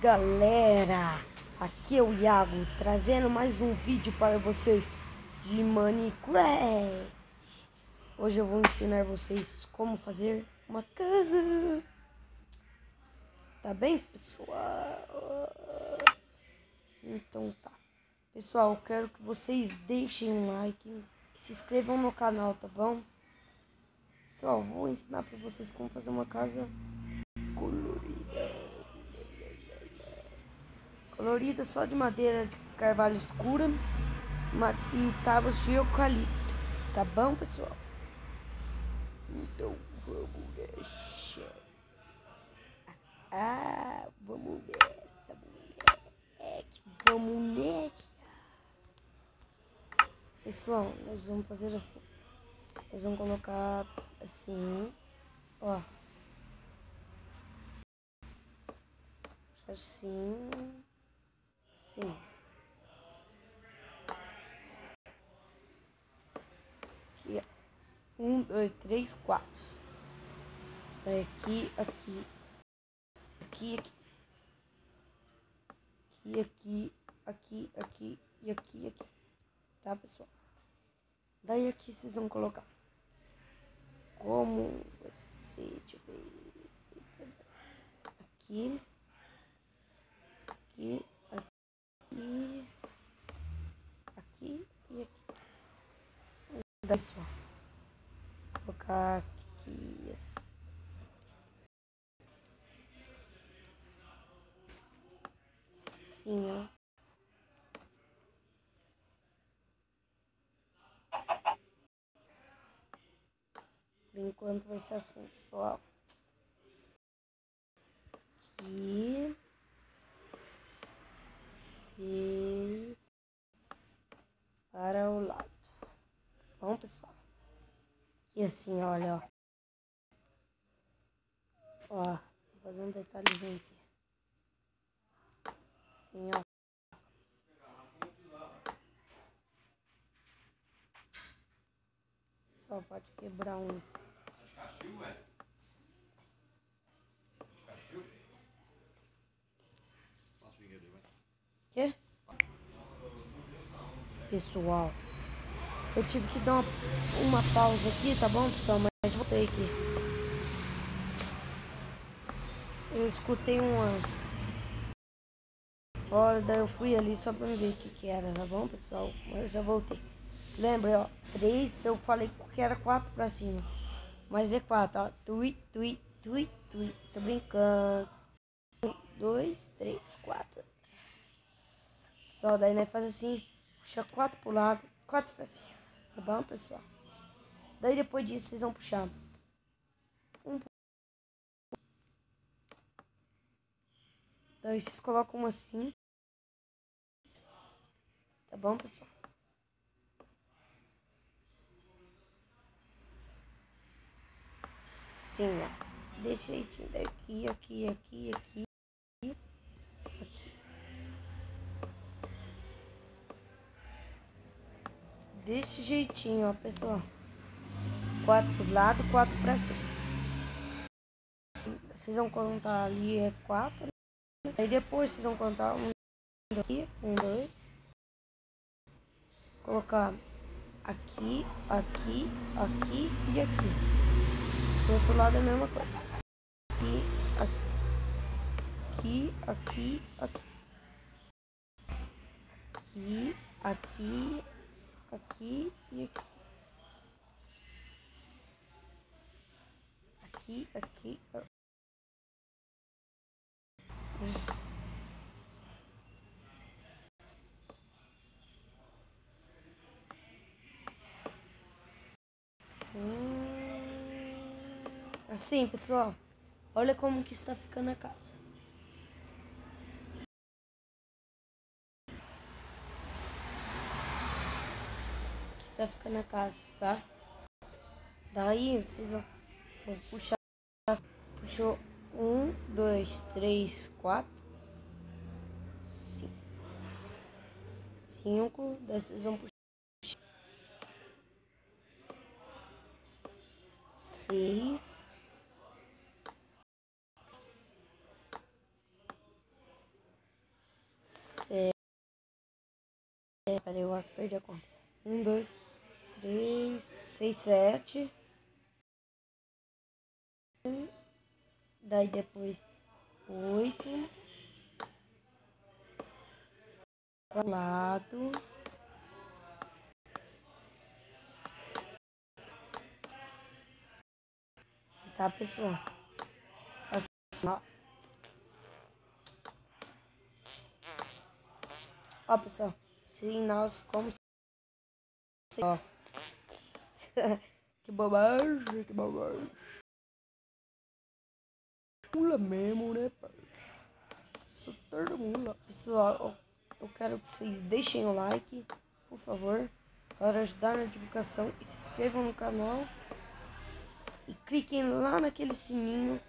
Galera, aqui é o Iago, trazendo mais um vídeo para vocês de Minecraft. Hoje eu vou ensinar vocês como fazer uma casa. Tá bem, pessoal? Então tá. Pessoal, eu quero que vocês deixem um like e se inscrevam no canal, tá bom? Pessoal, vou ensinar para vocês como fazer uma casa colorida só de madeira de carvalho escura e tábuas de eucalipto, tá bom, pessoal? Então vamos nessa. Vamos nessa, moleque. Vamos nessa. Pessoal, nós vamos fazer assim. Nós vamos colocar assim, ó. Assim. Assim. Aqui, ó. 1, 2, 3, 4. Daqui, aqui. Aqui, aqui. Aqui e aqui. Tá, pessoal? Daí aqui vocês vão colocar como você, deixa eu ver, aqui, aqui e aqui. Daí, pessoal, colocar aqui assim, ó. Por enquanto vai ser assim, pessoal. Aqui. E para o lado. Bom, pessoal. E assim, olha, ó. Ó, vou fazer um detalhezinho aqui. Assim, ó. Só pode quebrar um. Quê? Pessoal, eu tive que dar uma pausa aqui, tá bom, pessoal? Mas voltei aqui. Eu escutei umas fora, daí eu fui ali só pra ver o que era, tá bom, pessoal? Mas eu já voltei. Lembra, ó, 3, eu falei que era 4 pra cima. Mas é 4, ó. Tui. Tô brincando. 1, 2, 3, 4. Só daí nós faz assim, puxa 4 pro lado, 4 pra cima. Tá bom, pessoal? Daí depois disso vocês vão puxar um. Daí vocês colocam assim. Tá bom, pessoal? Sim, ó. Desse jeitinho. Daqui, aqui. Desse jeitinho, ó, pessoal. 4 pros lados, 4 pra cima. Vocês vão contar ali, é 4. Aí depois vocês vão contar um aqui, 1, 2. Colocar aqui e aqui. Do outro lado é a mesma coisa. Aqui. Aqui e aqui. Aqui. Assim, pessoal. Olha como que está ficando a casa. Está ficando a casa, tá? Daí vocês vão puxar. Puxou 1, 2, 3, 4, 5. Daí vocês vão puxar 6. Peraí, eu perdi a conta. 1, 2, 3, 6, 7. Daí depois 8. Lado. Tá, pessoal? Assim, ó, pessoal. Se nós como... Ó. Que bobagem, que bobagem. Mula mesmo, né, pai? Sou todo mula. Pessoal, eu quero que vocês deixem o like, por favor, para ajudar na divulgação. E se inscrevam no canal. E cliquem lá naquele sininho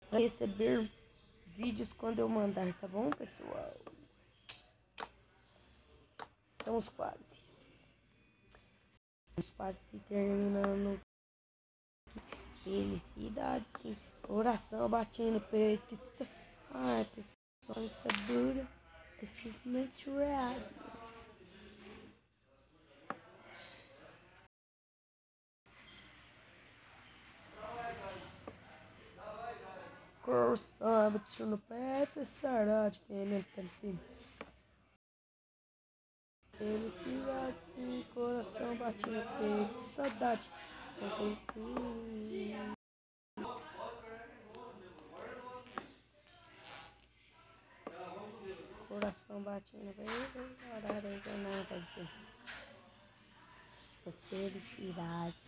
para receber vídeos quando eu mandar, tá bom, pessoal? Estamos quase. Estamos quase terminando. Felicidade, sim. Coração batendo no peito. Ai, pessoal, essa dura. Dificilmente real. Coração batendo no peito. Saudade, que não tem tempo. Felicidade, sim. Coração batendo no peito. Saudade. Coração batendo bem, felicidade.